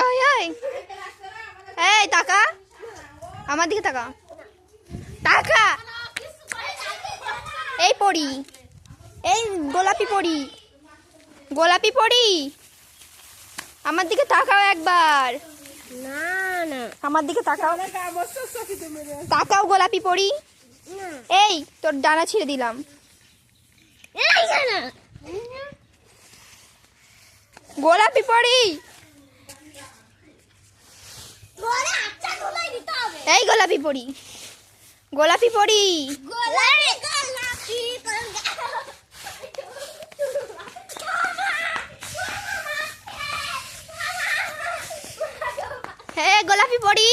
এই এই এই টাকা আমার দিকে টাকা টাকা এই পড়ি এই গোলাপি পড়ি আমার দিকে তাকাও একবার না না আমার দিকে তাকাও তাকাও গোলাপি পড়ি এই তোর ডানা ছিঁড়ে দিলাম গোলাপি পড়ি এই গোলাপি পড়ি হ্যাঁ গোলাপি পড়ি